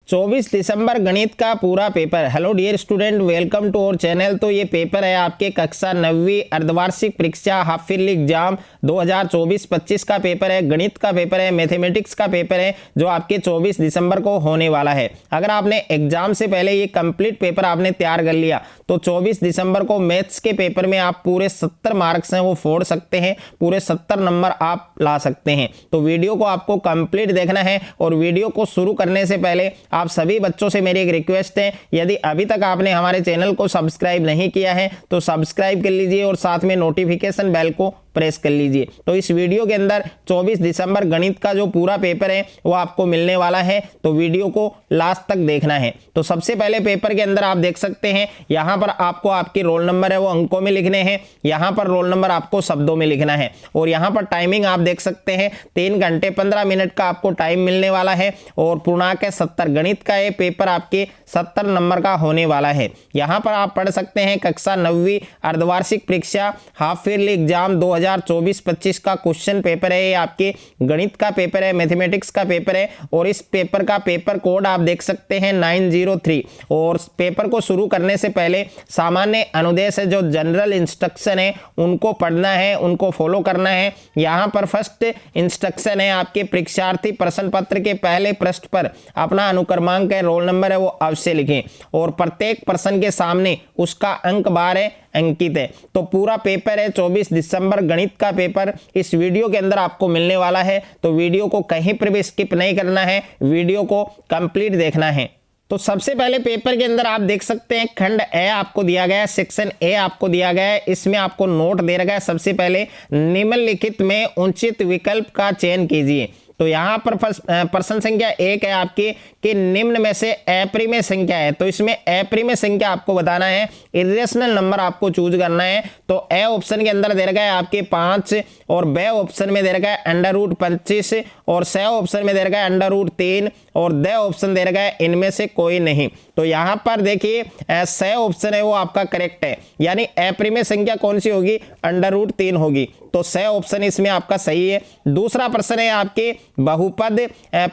24 दिसंबर गणित का पूरा पेपर। Hello dear student, welcome to our channel. तो ये पेपर है आपके कक्षा 9वीं अर्धवार्षिक परीक्षा हाफ ईयरली एग्जाम 2024-25 का पेपर है। गणित का पेपर है, मैथमेटिक्स का पेपर है, जो आपके 24 दिसंबर को होने वाला है। अगर आपने एग्जाम से पहले ये कंप्लीट पेपर आपने तैयार कर लिया तो 24 दिसंबर को मैथ्स के पेपर में आप पूरे 70 मार्क्स हैं वो फोड़ सकते हैं, पूरे 70 नंबर आप ला सकते हैं। तो वीडियो को आपको कंप्लीट देखना है और वीडियो को शुरू करने से पहले आप सभी बच्चों से मेरी एक रिक्वेस्ट है, यदि अभी तक आपने हमारे चैनल को सब्सक्राइब नहीं किया है तो सब्सक्राइब कर लीजिए और साथ में नोटिफिकेशन बेल को प्रेस कर लीजिए। तो इस वीडियो के अंदर 24 दिसंबर गणित का जो पूरा पेपर है वो आपको मिलने वाला है, तो वीडियो को लास्ट तक देखना है। तो सबसे पहले पेपर के अंदर आप देख सकते हैं, यहाँ पर आपको आपके रोल नंबर है वो अंकों में लिखने हैं, यहाँ पर रोल नंबर आपको शब्दों में लिखना है और यहाँ पर टाइमिंग आप देख सकते हैं 3 घंटे 15 मिनट का आपको टाइम मिलने वाला है और पूर्णांक 70 गणित का ये पेपर आपके 70 नंबर का होने वाला है। यहाँ पर आप पढ़ सकते हैं कक्षा 9वीं अर्धवार्षिक परीक्षा हाफ ईयरली एग्जाम 2024-25 का क्वेश्चन पेपर है। ये आपके गणित का पेपर है, मैथमेटिक्स का पेपर है और इस पेपर का पेपर कोड आप देख सकते हैं 903। और पेपर को शुरू करने से पहले सामान्य अनुदेश है, जो जनरल इंस्ट्रक्शन है उनको पढ़ना है, उनको फॉलो करना है। यहाँ पर फर्स्ट इंस्ट्रक्शन है आपके परीक्षार्थी प्रश्न पत्र के पहले पृष्ठ पर अपना अनुक्रमांक है, रोल नंबर है वो अवश्य लिखें और प्रत्येक प्रश्न के सामने उसका अंक बार है अंकित है। तो पूरा पेपर है 24 दिसंबर गणित का पेपर इस वीडियो के अंदर आपको मिलने वाला है, तो वीडियो को कहीं पर भी स्किप नहीं करना है, वीडियो को कंप्लीट देखना है। तो सबसे पहले पेपर के अंदर आप देख सकते हैं खंड ए आपको दिया गया है, सेक्शन ए आपको दिया गया है। इसमें आपको नोट दे रखा है, सबसे पहले निम्नलिखित में उचित विकल्प का चयन कीजिए। तो यहाँ पर प्रश्न संख्या 1 है आपकी कि निम्न में से अप्रिमेय संख्या है, तो इसमें अप्रिमेय संख्या आपको बताना है, इरेशनल नंबर आपको चूज करना है। तो ए ऑप्शन के अंदर दे रखा है आपके 5 और बे ऑप्शन में दे रखा है √25 और स ऑप्शन में दे रखा है √3 और द ऑप्शन दे रखा है इनमें से कोई नहीं। तो यहाँ पर देखिए स ऑप्शन है वो आपका करेक्ट है, यानी अप्रिमेय संख्या कौन सी होगी, √3 होगी। तो स ऑप्शन इसमें आपका सही है। दूसरा प्रश्न है आपके बहुपद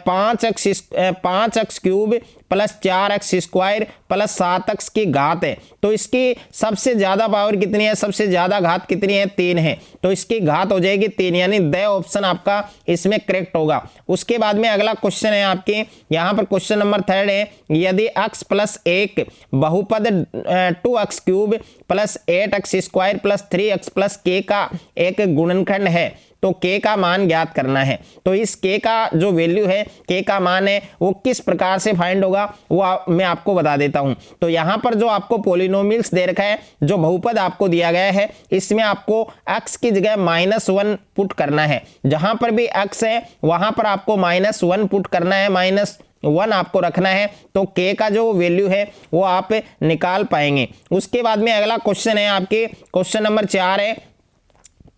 5x cube plus 4x square plus 7x की घात है, तो इसकी सबसे ज्यादा पावर कितनी है, सबसे ज्यादा घात कितनी है, 3 है, तो इसकी घात हो जाएगी 3, यानी द ऑप्शन आपका इसमें करेक्ट होगा। उसके बाद में अगला क्वेश्चन है आपके, यहाँ पर क्वेश्चन नंबर 3 है, यदि x प्लस 1 बहुपद 2x cube plus 8x square plus 3x plus k का एक गुणनखंड है तो k का मान ज्ञात करना है। तो इस k का जो वैल्यू है, k का मान है वो किस प्रकार से फाइंड होगा वो मैं आपको बता देता हूं। तो यहां पर जो आपको पॉलिनोमियल्स दे रखा है, जो बहुपद आपको दिया गया है, इसमें आपको x की जगह -1 पुट करना है। जहां पर भी x है वहां पर आपको -1 पुट करना है, -1 आपको रखना है, तो k का जो वैल्यू है वो आप निकाल पाएंगे। उसके बाद में अगला क्वेश्चन है आपके क्वेश्चन नंबर 4 है,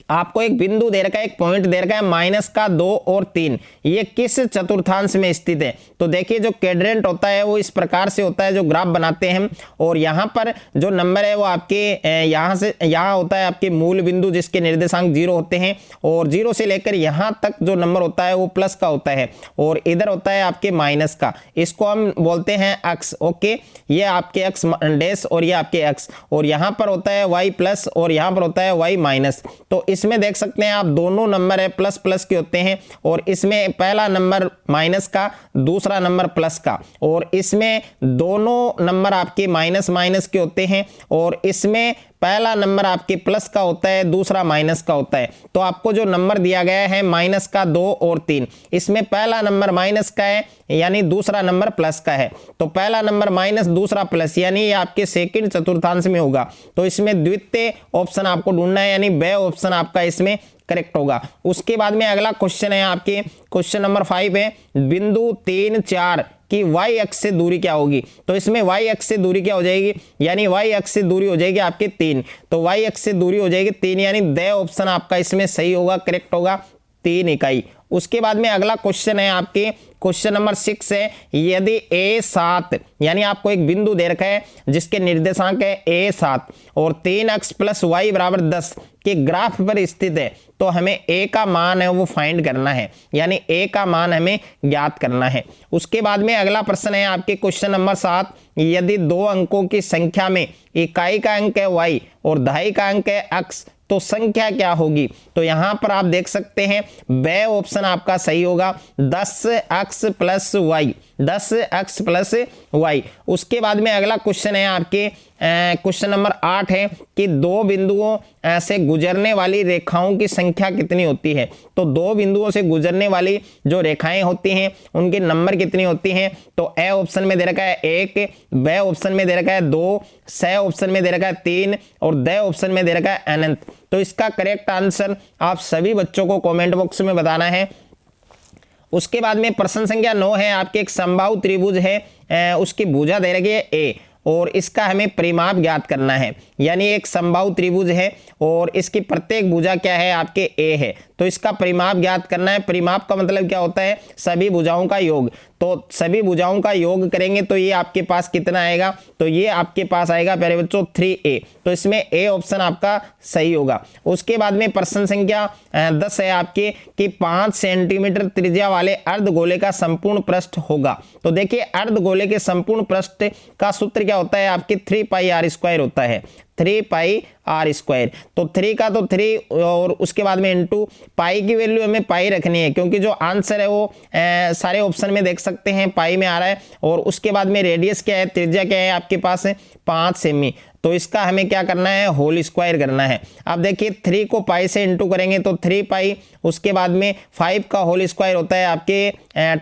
आपको एक बिंदु दे रखा है, एक पॉइंट दे रखा है -2 और 3, ये किस चतुर्थांश में स्थित है। तो देखिए जो क्वाड्रेंट होता है वो इस प्रकार से होता है, जो ग्राफ बनाते हैं, और यहाँ पर जो नंबर है वो आपके यहाँ से यहाँ होता है आपके मूल बिंदु जिसके निर्देशांक 0 होते हैं, और 0 से लेकर यहाँ तक जो नंबर होता है वो प्लस का होता है और इधर होता है आपके माइनस का, इसको हम बोलते हैं अक्स। ओके, ये आपके अक्स डैश और ये आपके अक्स, और यहाँ पर होता है y प्लस और यहाँ पर होता है y माइनस। तो इसमें देख सकते हैं आप दोनों नंबर है प्लस प्लस के होते हैं, और इसमें पहला नंबर माइनस का, दूसरा नंबर प्लस का, और इसमें दोनों नंबर आपके माइनस माइनस के होते हैं, और इसमें पहला नंबर आपके प्लस का होता है, दूसरा माइनस का होता है। तो आपको जो नंबर दिया गया है -2 और 3, इसमें पहला नंबर माइनस का है यानी दूसरा नंबर प्लस का है, तो पहला नंबर माइनस दूसरा प्लस, यानी ये आपके सेकंड चतुर्थांश में होगा। तो इसमें द्वितीय ऑप्शन आपको ढूंढना है, यानी बे ऑप्शन आपका इसमें करेक्ट होगा। उसके बाद में अगला क्वेश्चन है आपके क्वेश्चन नंबर 5 है, बिंदु 3, 4 कि y अक्ष से दूरी क्या होगी। तो इसमें y अक्ष से दूरी क्या हो जाएगी, यानी y अक्ष से दूरी हो जाएगी आपके 3, तो y अक्ष से दूरी हो जाएगी 3, यानी द ऑप्शन आपका इसमें सही होगा, करेक्ट होगा। 3 इकाई। उसके बाद में अगला क्वेश्चन है आपके क्वेश्चन नंबर 6 है, यदि A7 यानी आपको एक बिंदु दे रखा है जिसके निर्देशांक है A7 और 3x + y = 10 के ग्राफ पर स्थित है, तो हमें A का मान है वो फाइंड करना है, यानी A का मान हमें ज्ञात करना है। उसके बाद में अगला प्रश्न है आपके क्वेश्चन नंबर 7, यदि 2 अंकों की संख्या में इकाई का अंक है y और दहाई का अंक है x, तो संख्या क्या होगी? तो यहां पर आप देख सकते हैं ब ऑप्शन आपका सही होगा, 10x + y, 10x + y। उसके बाद में अगला क्वेश्चन है आपके क्वेश्चन नंबर 8 है कि 2 बिंदुओं से गुजरने वाली रेखाओं की संख्या कितनी होती है? तो 2 बिंदुओं से गुजरने वाली जो रेखाएं होती हैं उनके नंबर कितनी होती हैं? तो ए ऑप्शन में दे रखा है 1, ब ऑप्शन में दे रखा है 2, स ऑप्शन में दे रखा है 3 और द ऑप्शन में दे रखा है अनंत। तो इसका करेक्ट आंसर आप सभी बच्चों को कमेंट बॉक्स में बताना है। उसके बाद में प्रश्न संख्या 9 है आपके, एक समबाहु त्रिभुज है, उसकी भुजा दे रखी है ए और इसका हमें परिमाप ज्ञात करना है। यानी एक समबाहु त्रिभुज है और इसकी प्रत्येक भुजा क्या है आपके ए है, तो इसका परिमाप ज्ञात करना है। परिमाप का मतलब क्या होता है? सभी भुजाओं का योग। तो सभी भुजाओं का योग करेंगे तो ये आपके पास कितना आएगा? तो ये आपके पास आएगा प्यारे बच्चों 3a। तो इसमें ए ऑप्शन आपका सही होगा। उसके बाद में प्रश्न संख्या 10 है आपके कि 5 सेंटीमीटर त्रिज्या वाले अर्धगोले का संपूर्ण पृष्ठ होगा। तो देखिए अर्धगोले के संपूर्ण पृष्ठ का सूत्र क्या होता है आपके? 3πr² होता है, 3πr²। तो 3 का तो 3 और उसके बाद में इनटू पाई की वैल्यू हमें पाई रखनी है, क्योंकि जो आंसर है वो सारे ऑप्शन में देख सकते हैं पाई में आ रहा है। और उसके बाद में रेडियस क्या है, त्रिज्या क्या है आपके पास? 5 सेमी। तो इसका हमें क्या करना है? होल स्क्वायर करना है। अब देखिए 3 को पाई से इंटू करेंगे तो 3 पाई, उसके बाद में 5 का होल स्क्वायर होता है आपके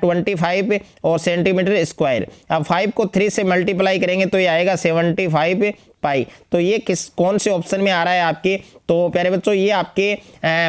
25 और सेंटीमीटर स्क्वायर। अब 5 को 3 से मल्टीप्लाई करेंगे तो ये आएगा 75 पाई। तो ये कौन से ऑप्शन में आ रहा है आपके? तो प्यारे बच्चों ये आपके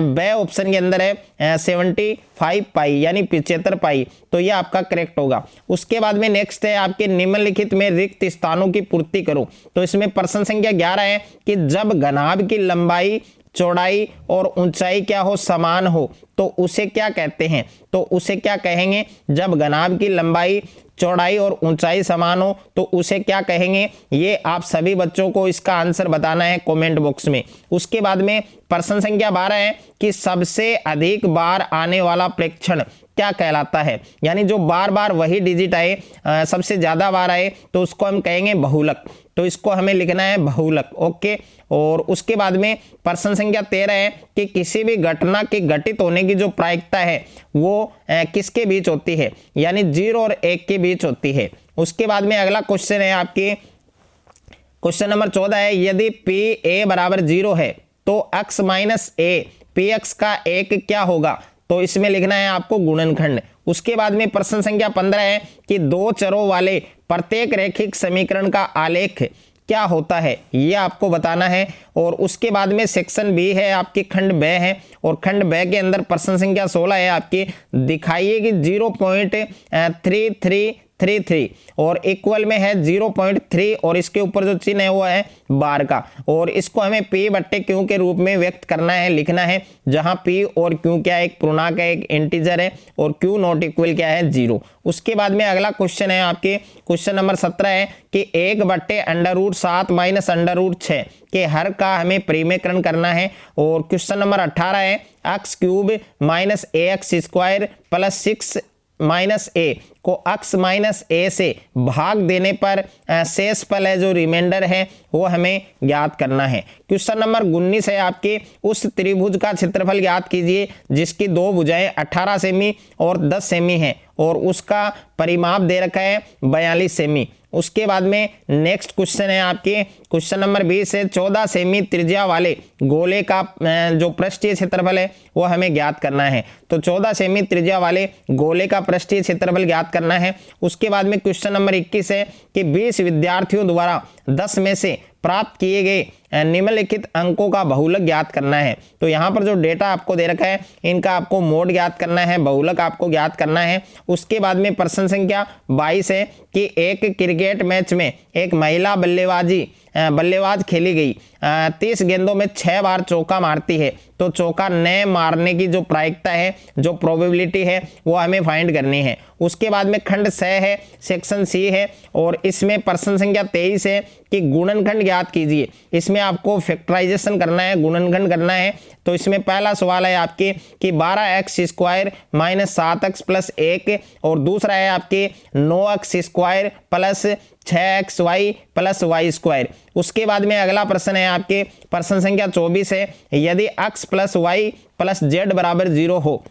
ब ऑप्शन के अंदर है 75 पाई यानी 75 पाई। तो ये आपका करेक्ट होगा। उसके बाद में नेक्स्ट है आपके निम्नलिखित में रिक्त स्थानों की पूर्ति करो। तो इसमें प्रश्न संख्या 11 है कि जब घनाभ की लंबाई, चौड़ाई और ऊंचाई क्या हो? समान हो, तो उसे क्या कहते हैं? तो उसे क्या कहेंगे? जब घनाभ की लंबाई, चौड़ाई और ऊंचाई समान हो तो उसे क्या कहेंगे? ये आप सभी बच्चों को इसका आंसर बताना है कमेंट बॉक्स में। उसके बाद में प्रश्न संख्या 12 है कि सबसे अधिक बार आने वाला प्रेक्षण क्या कहलाता है? यानी जो बार बार वही डिजिट आए, सबसे ज्यादा बार आए, तो उसको हम कहेंगे बहुलक। तो इसको हमें लिखना है बहुलक। ओके। और उसके बाद में प्रश्न संख्या 13 है कि किसी भी घटना के घटित होने की जो प्रायिकता है वो किसके बीच होती है? यानी 0 और 1 के बीच होती है। उसके बाद में अगला क्वेश्चन है आपके क्वेश्चन नंबर 14 है, यदि PA = 0 है तो x - a px का 1 क्या होगा? तो इसमें लिखना है आपको गुणनखंड। उसके बाद में प्रश्न संख्या 15 है कि 2 चरों वाले प्रत्येक रैखिक समीकरण का आलेख क्या होता है? ये आपको बताना है। और उसके बाद में सेक्शन बी है आपके, खंड ब है और खंड ब के अंदर प्रश्न संख्या 16 है आपकी, दिखाइए कि 0.3333 और इक्वल में है 0.3 और इसके ऊपर जो चिन्ह है वो है बार का, और इसको हमें P/Q के रूप में व्यक्त करना है, लिखना है, जहां P और Q क्या है? एक पूर्णांक है, एक इंटीजर है, और Q नॉट इक्वल क्या है? 0। उसके बाद में अगला क्वेश्चन है आपके क्वेश्चन नंबर 17 है कि 1/√7 - √6 के हर का हमें परिमेयकरण करना है। और क्वेश्चन नंबर 18 है x³ - ax² + 6 - a को x - a से भाग देने पर शेष फल है जो रिमाइंडर है वो हमें ज्ञात करना है। क्वेश्चन नंबर 19 है आपके, उस त्रिभुज का क्षेत्रफल ज्ञात कीजिए जिसकी 2 भुजाएं 18 सेमी और 10 सेमी हैं और उसका परिमाप दे रखा है 42 सेमी। उसके बाद में नेक्स्ट क्वेश्चन है आपके क्वेश्चन नंबर 20 है, 14 सेमी त्रिज्या वाले गोले का जो पृष्ठीय क्षेत्रफल है वो हमें ज्ञात करना है। तो 14 सेमी त्रिज्या वाले गोले का पृष्ठीय क्षेत्रफल ज्ञात करना है। उसके बाद में क्वेश्चन नंबर 21 है कि 20 विद्यार्थियों द्वारा 10 में से प्राप्त किए गए निम्नलिखित अंकों का बहुलक ज्ञात करना है। तो यहाँ पर जो डेटा आपको दे रखा है इनका आपको मोड ज्ञात करना है, बहुलक आपको ज्ञात करना है। उसके बाद में प्रश्न संख्या 22 है कि एक क्रिकेट मैच में एक महिला बल्लेबाज खेली गई 30 गेंदों में 6 बार चौका मारती है, तो चौका न मारने की जो प्रायिकता है, जो प्रोबेबिलिटी है, वो हमें फाइंड करनी है। उसके बाद में खंड 6 है, सेक्शन सी है, और इसमें प्रश्न संख्या 23 है कि गुणनखंड ज्ञात कीजिए। इसमें आपको फैक्टराइजेशन करना है, गुणनखंड करना है। तो इसमें पहला सवाल है आपके कि 12x² - 7x + 1, और दूसरा है आपके 9x² + 6xy + y²। उसके बाद में अगला प्रश्न है आपके प्रश्न संख्या 24 है, यदि x + y + z = 0 हो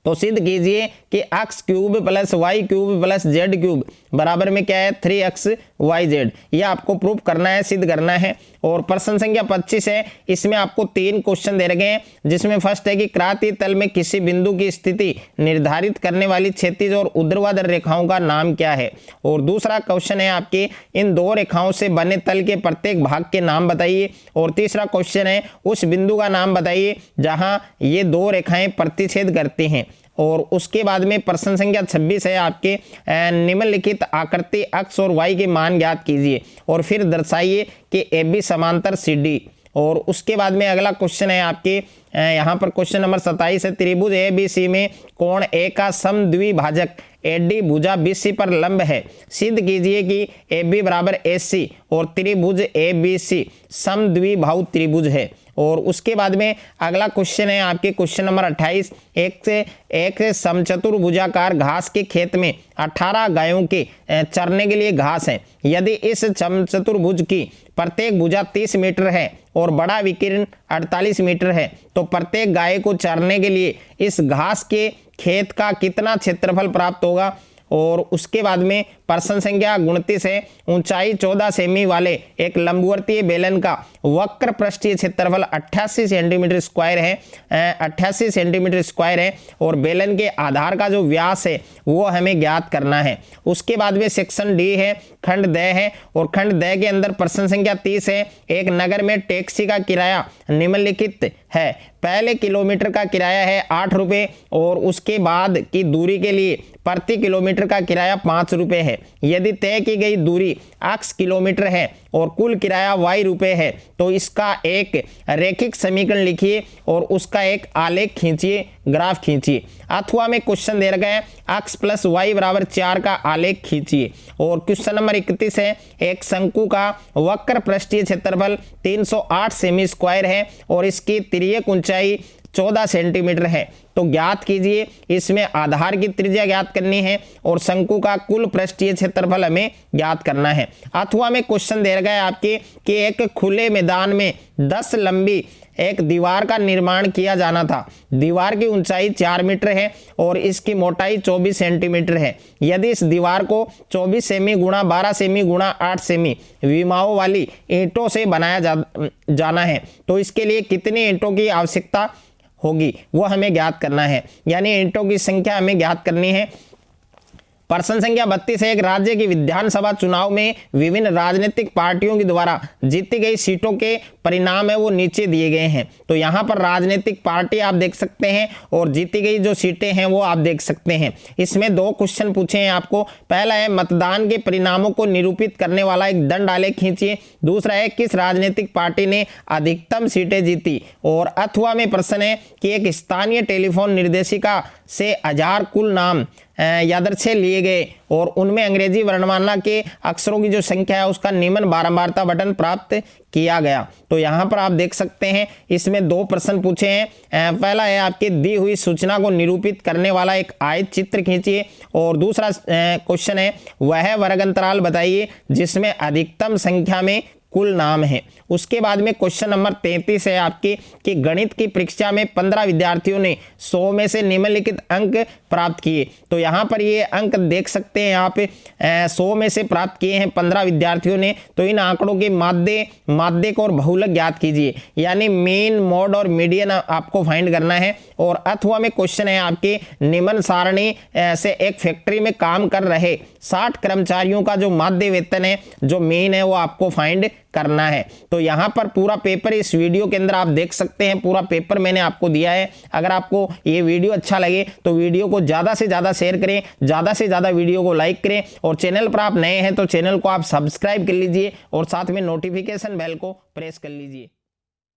तो सिद्ध कीजिए कि x³ + y³ + z³ बराबर में क्या है 3xyz। यह आपको प्रूफ करना है, सिद्ध करना है। और प्रश्न संख्या 25 है, इसमें आपको 3 क्वेश्चन दे रखे हैं, जिसमें फर्स्ट है कि क्रांति तल में किसी बिंदु की स्थिति निर्धारित करने वाली क्षैतिज और ऊर्ध्वाधर रेखाओं का नाम क्या है। और दूसरा क्वेश्चन है आपके इन 2 रेखाओं से बने तल के प्रत्येक भाग के नाम बताइए। और तीसरा क्वेश्चन है उस बिंदु का नाम बताइए जहां ये 2 रेखाएं प्रतिच्छेद करती हैं। और उसके बाद में प्रश्न संख्या 26 है आपके निम्नलिखित आकृति x और y के मान ज्ञात कीजिए और फिर दर्शाइए कि AB समांतर CD। और उसके बाद में अगला क्वेश्चन है आपके यहाँ पर क्वेश्चन नंबर 27 है, त्रिभुज ABC में कोण A का समद्विभाजक AD भुजा BC पर लंब है, सिद्ध कीजिए कि AB = AC और त्रिभुज ABC समद्विबाहु त्रिभुज है। और उसके बाद में अगला क्वेश्चन है आपके क्वेश्चन नंबर 28, एक समचतुर्भुजाकार घास के खेत में 18 गायों के चरने के लिए घास है। यदि इस समचतुर्भुज की प्रत्येक भुजा 30 मीटर है और बड़ा विकीर्ण 48 मीटर है, तो प्रत्येक गाय को चरने के लिए इस घास के खेत का कितना क्षेत्रफल प्राप्त होगा। और उसके बाद में प्रश्न संख्या 29 है, ऊंचाई 14 सेमी वाले एक लंबवर्तीय बेलन का वक्र पृष्ठीय क्षेत्रफल 88 सेंटीमीटर स्क्वायर है, 88 सेंटीमीटर स्क्वायर है, और बेलन के आधार का जो व्यास है वो हमें ज्ञात करना है। उसके बाद में सेक्शन डी है, खंड द है, और खंड द के अंदर प्रश्न संख्या 30 है, एक नगर में टैक्सी का किराया निम्नलिखित है। पहले किलोमीटर का किराया है 8 रुपये, और उसके बाद की दूरी के लिए प्रति किलोमीटर का किराया 5 रुपये है। यदि तय की गई दूरी x किलोमीटर है और कुल किराया y रुपये है, तो इसका एक रैखिक समीकरण लिखिए और उसका एक आलेख खींचिए, ग्राफ खींचिए। अथवा में क्वेश्चन दे रखा है x + y = 4 का आलेख खींचिए। और क्वेश्चन नंबर 31 है, एक शंकु का वक्र पृष्ठीय क्षेत्रफल 308 सेमी स्क्वायर है और इसकी तिर्यक ऊंचाई 14 सेंटीमीटर है, तो ज्ञात कीजिए। इसमें आधार की त्रिज्या ज्ञात करनी है और शंकु का कुल पृष्ठीय क्षेत्रफल हमें ज्ञात करना है। अथवा में क्वेश्चन दे रखा है आपके कि एक खुले मैदान में 10 लंबी एक दीवार का निर्माण किया जाना था। दीवार की ऊंचाई 4 मीटर है और इसकी मोटाई 24 सेंटीमीटर है। यदि इस दीवार को 24 सेमी गुणा 12 सेमी गुणा 8 सेमी विमाओं वाली ईंटों से बनाया जाना है, तो इसके लिए कितनी ईंटों की आवश्यकता होगी वो हमें ज्ञात करना है, यानी ईंटों की संख्या हमें ज्ञात करनी है। प्रश्न संख्या 32 है, एक राज्य की विधानसभा चुनाव में विभिन्न राजनीतिक पार्टियों के द्वारा जीती गई सीटों के परिणाम है वो नीचे दिए गए हैं। तो यहाँ पर राजनीतिक पार्टी आप देख सकते हैं और जीती गई जो सीटें हैं वो आप देख सकते हैं। इसमें 2 क्वेश्चन पूछे हैं आपको। पहला है मतदान के परिणामों को निरूपित करने वाला एक दंड आलेख खींचिए। दूसरा है किस राजनीतिक पार्टी ने अधिकतम सीटें जीती। और अथवा में प्रश्न है कि एक स्थानीय टेलीफोन निर्देशिका से 1000 कुल नाम यादृच्छिक लिए गए और उनमें अंग्रेजी वर्णमाला के अक्षरों की जो संख्या है उसका निम्न बारंबारता बटन प्राप्त किया गया। तो यहाँ पर आप देख सकते हैं इसमें 2 प्रश्न पूछे हैं। पहला है आपके दी हुई सूचना को निरूपित करने वाला एक आयत चित्र खींचिए। और दूसरा क्वेश्चन है वह वर्ग अंतराल बताइए जिसमें अधिकतम संख्या में कुल नाम है। उसके बाद में क्वेश्चन नंबर 33 है आपकी कि गणित की परीक्षा में 15 विद्यार्थियों ने 100 में से निम्नलिखित अंक प्राप्त किए। तो यहाँ पर ये अंक देख सकते हैं आप 100 में से प्राप्त किए हैं 15 विद्यार्थियों ने। तो इन आंकड़ों के माध्यक और बहुलक ज्ञात कीजिए, यानी मीन, मोड और मीडियन आपको फाइंड करना है। और अथवा में क्वेश्चन है आपके निम्न सारणी से एक फैक्ट्री में काम कर रहे 60 कर्मचारियों का जो माध्य वेतन है, जो मीन है, वो आपको फाइंड करना है। तो यहाँ पर पूरा पेपर इस वीडियो के अंदर आप देख सकते हैं, पूरा पेपर मैंने आपको दिया है। अगर आपको ये वीडियो अच्छा लगे तो वीडियो को ज़्यादा से ज़्यादा शेयर करें, ज़्यादा से ज़्यादा वीडियो को लाइक करें, और चैनल पर आप नए हैं तो चैनल को आप सब्सक्राइब कर लीजिए और साथ में नोटिफिकेशन बेल को प्रेस कर लीजिए।